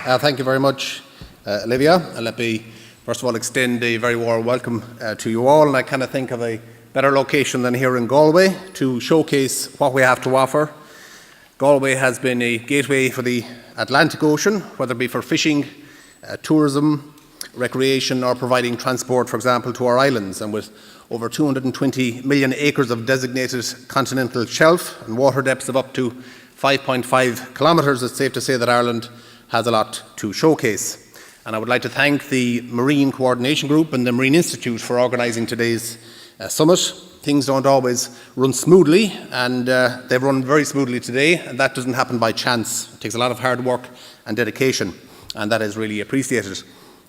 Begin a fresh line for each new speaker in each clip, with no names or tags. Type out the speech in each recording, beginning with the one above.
Thank you very much, Olivia. And let me first of all extend a very warm welcome to you all. And I kind of think of a better location than here in Galway to showcase what we have to offer. Galway has been a gateway for the Atlantic Ocean, whether it be for fishing, tourism, recreation, or providing transport, for example, to our islands. And with over 220 million acres of designated continental shelf and water depths of up to 5.5 kilometres, it's safe to say that Ireland has a lot to showcase. And I would like to thank the Marine Coordination Group and the Marine Institute for organising today's summit. Things don't always run smoothly, and they've run very smoothly today, and that doesn't happen by chance. It takes a lot of hard work and dedication, and that is really appreciated.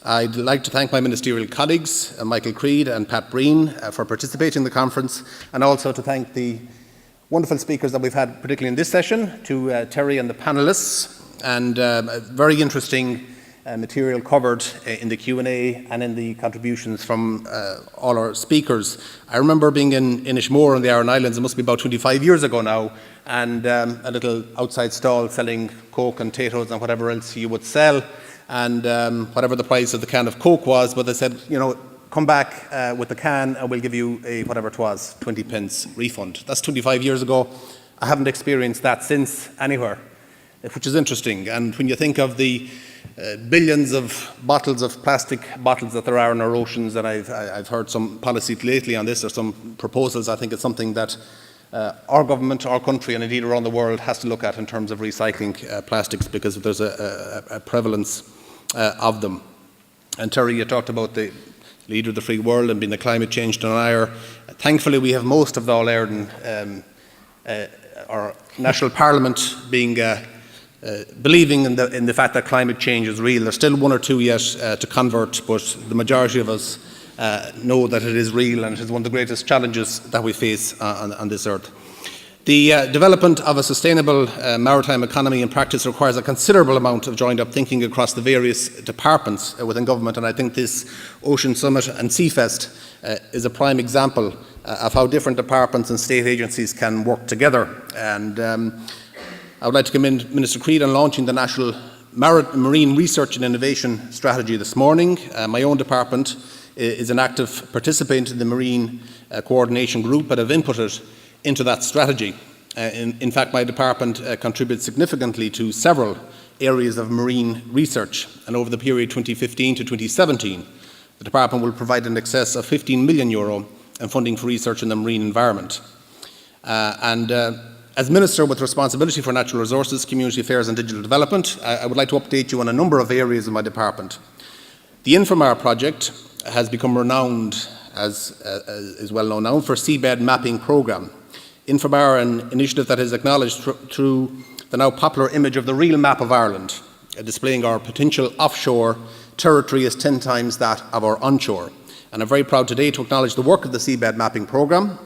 I'd like to thank my ministerial colleagues, Michael Creed and Pat Breen, for participating in the conference, and also to thank the wonderful speakers that we've had, particularly in this session, to Terry and the panellists, and very interesting material covered in the Q&A and in the contributions from all our speakers. I remember being in Inishmore in the Aran Islands, it must be about 25 years ago now, and a little outside stall selling Coke and potatoes and whatever else you would sell, and whatever the price of the can of Coke was, but they said, you know, come back with the can and we'll give you a, whatever it was, 20 pence refund. That's 25 years ago. I haven't experienced that since anywhere, which is interesting. And when you think of the billions of bottles of plastic bottles that there are in our oceans, and I've heard some policy lately on this, or some proposals, I think it's something that our government, our country, and indeed around the world has to look at in terms of recycling plastics, because there's a prevalence of them. And Terry, you talked about the leader of the free world and being the climate change denier. Thankfully, we have most of the All-Ireland, our national parliament being believing in the fact that climate change is real. There's still one or two yet to convert, but the majority of us know that it is real, and it is one of the greatest challenges that we face on this earth. The development of a sustainable maritime economy in practice requires a considerable amount of joined-up thinking across the various departments within government, and I think this Ocean Summit and Seafest is a prime example of how different departments and state agencies can work together. And I would like to commend Minister Creed on launching the National Marine Research and Innovation Strategy this morning. My own department is an active participant in the Marine Coordination Group and have inputted into that strategy. In fact, my department contributes significantly to several areas of marine research, and over the period 2015 to 2017, the department will provide in excess of €15 million in funding for research in the marine environment. As Minister with responsibility for natural resources, community affairs and digital development, I would like to update you on a number of areas in my department. The Infomar project has become renowned, as is well known now, for seabed mapping programme. Infomar, an initiative that is acknowledged through the now popular image of the real map of Ireland, displaying our potential offshore territory as 10 times that of our onshore. And I'm very proud today to acknowledge the work of the seabed mapping programme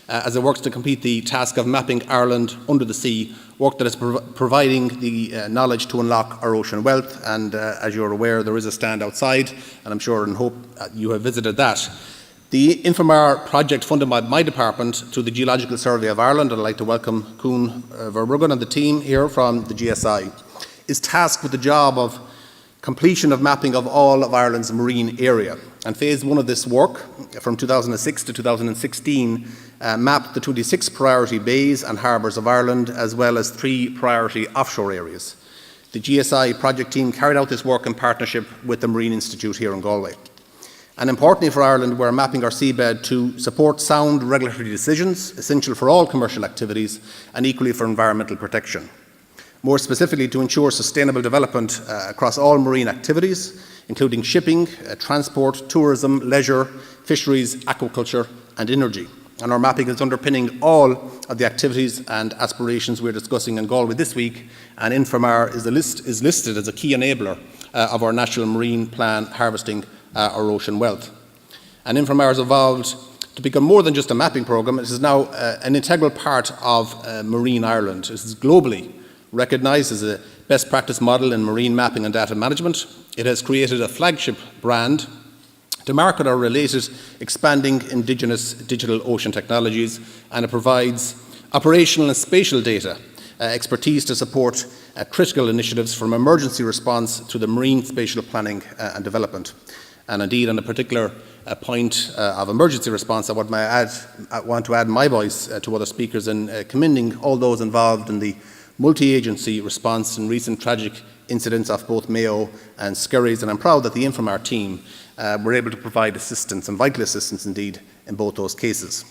as it works to complete the task of mapping Ireland under the sea, work that is providing the knowledge to unlock our ocean wealth. And as you're aware, there is a stand outside, and I'm sure and hope you have visited that. The Infomar project, funded by my department through the Geological Survey of Ireland, and I'd like to welcome Kyne Verbruggen and the team here from the GSI, is tasked with the job of completion of mapping of all of Ireland's marine area. And phase one of this work, from 2006 to 2016, mapped the 26 priority bays and harbours of Ireland, as well as 3 priority offshore areas. The GSI project team carried out this work in partnership with the Marine Institute here in Galway. And importantly for Ireland, we're mapping our seabed to support sound regulatory decisions, essential for all commercial activities, and equally for environmental protection. More specifically, to ensure sustainable development across all marine activities, including shipping, transport, tourism, leisure, fisheries, aquaculture, and energy. And our mapping is underpinning all of the activities and aspirations we're discussing in Galway this week, and Infomar is listed as a key enabler of our National Marine Plan harvesting our ocean wealth. And Infomar has evolved to become more than just a mapping programme. It is now an integral part of Marine Ireland. It is globally recognised as a best practice model in marine mapping and data management. It has created a flagship brand to market our related expanding indigenous digital ocean technologies, and it provides operational and spatial data expertise to support critical initiatives from emergency response to the marine spatial planning and development. And indeed, on a particular point of emergency response, I want to add my voice to other speakers in commending all those involved in the multi-agency response in recent tragic incidents off both Mayo and Skerries, and I'm proud that the Infomar team were able to provide assistance, and vital assistance indeed, in both those cases.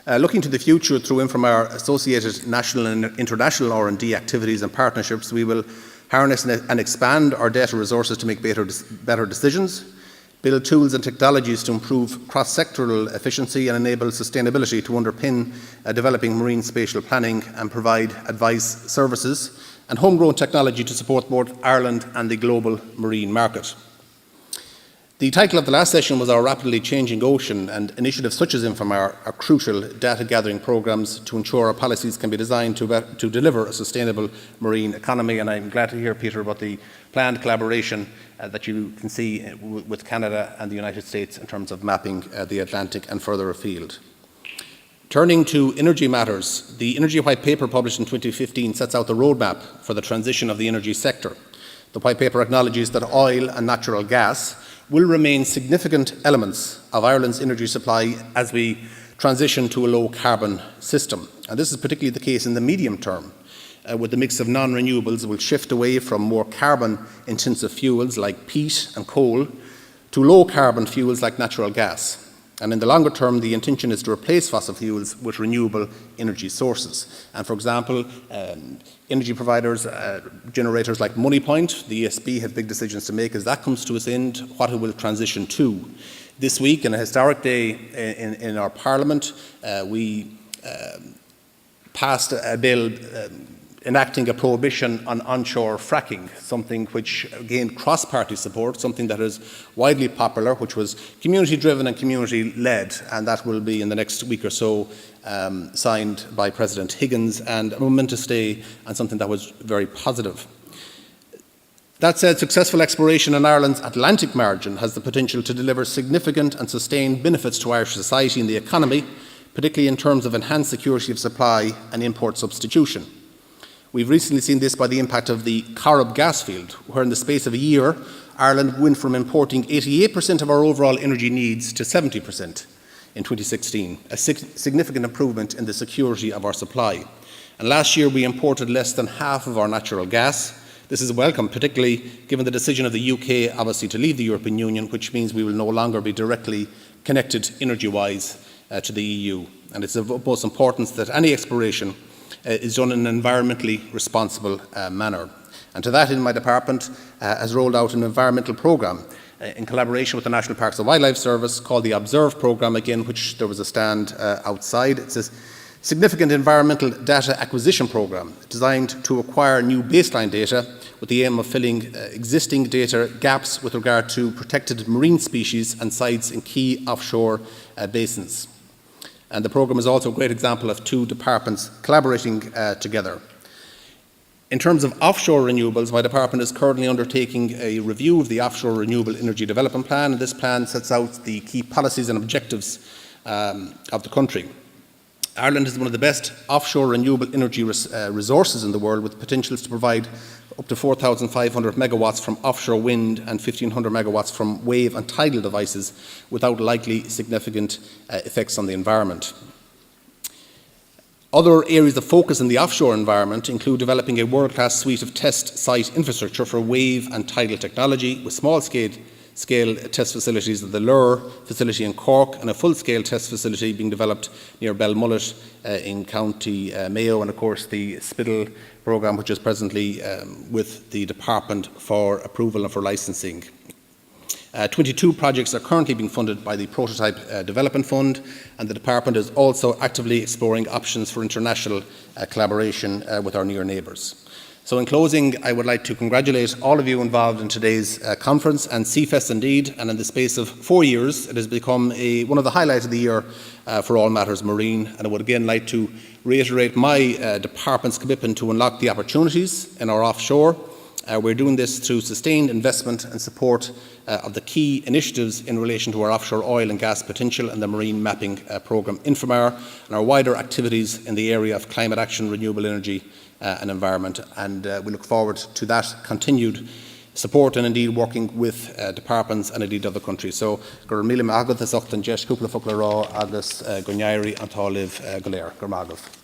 Looking to the future through Infomar associated national and international R&D activities and partnerships, we will harness and expand our data resources to make better decisions, build tools and technologies to improve cross-sectoral efficiency and enable sustainability to underpin developing marine spatial planning, and provide advice, services and homegrown technology to support both Ireland and the global marine market. The title of the last session was Our Rapidly Changing Ocean, and initiatives such as Infomar are crucial data gathering programmes to ensure our policies can be designed to deliver a sustainable marine economy. And I'm glad to hear, Peter, about the planned collaboration that you can see with Canada and the United States in terms of mapping the Atlantic and further afield. Turning to energy matters, the Energy White Paper published in 2015 sets out the roadmap for the transition of the energy sector. The White Paper acknowledges that oil and natural gas will remain significant elements of Ireland's energy supply as we transition to a low-carbon system. And this is particularly the case in the medium term, with the mix of non-renewables will shift away from more carbon-intensive fuels like peat and coal to low-carbon fuels like natural gas. And in the longer term, the intention is to replace fossil fuels with renewable energy sources. And for example, energy providers, generators like Moneypoint, the ESB, have big decisions to make as that comes to its end, what it will transition to. This week, in a historic day in our Parliament, we passed a bill enacting a prohibition on onshore fracking, something which gained cross-party support, something that is widely popular, which was community-driven and community-led, and that will be in the next week or so signed by President Higgins, and a momentous day and something that was very positive. That said, successful exploration in Ireland's Atlantic margin has the potential to deliver significant and sustained benefits to Irish society and the economy, particularly in terms of enhanced security of supply and import substitution. We've recently seen this by the impact of the Corrib gas field, where in the space of a year, Ireland went from importing 88% of our overall energy needs to 70% in 2016, a significant improvement in the security of our supply. And last year, we imported less than half of our natural gas. This is welcome, particularly given the decision of the UK, obviously, to leave the European Union, which means we will no longer be directly connected energy-wise to the EU. And it's of utmost importance that any exploration is done in an environmentally responsible manner. And to that end, my department has rolled out an environmental programme in collaboration with the National Parks and Wildlife Service called the Observe programme, again, which there was a stand outside. It's a significant environmental data acquisition programme designed to acquire new baseline data with the aim of filling existing data gaps with regard to protected marine species and sites in key offshore basins. And the programme is also a great example of two departments collaborating together. In terms of offshore renewables, my department is currently undertaking a review of the Offshore Renewable Energy Development Plan, and this plan sets out the key policies and objectives of the country. Ireland is one of the best offshore renewable energy resources in the world, with potentials to provide up to 4,500 megawatts from offshore wind and 1,500 megawatts from wave and tidal devices without likely significant effects on the environment. Other areas of focus in the offshore environment include developing a world-class suite of test site infrastructure for wave and tidal technology, with small-scale test facilities at the Lure facility in Cork and a full-scale test facility being developed near Belmullet in County Mayo, and of course the Spittle programme, which is presently with the Department for approval and for licensing. 22 projects are currently being funded by the Prototype Development Fund, and the Department is also actively exploring options for international collaboration with our near neighbours. So in closing, I would like to congratulate all of you involved in today's conference, and CFES indeed, and in the space of 4 years it has become one of the highlights of the year for all matters marine. And I would again like to reiterate my department's commitment to unlock the opportunities in our offshore We're doing this through sustained investment and support of the key initiatives in relation to our offshore oil and gas potential and the marine mapping programme Inframar, and our wider activities in the area of climate action, renewable energy and environment. And we look forward to that continued support and indeed working with departments and indeed other countries. So, gur míle agad is ochtan jesh cúpla fugla rá agus gonjairi antá liv goléir. Gur magad.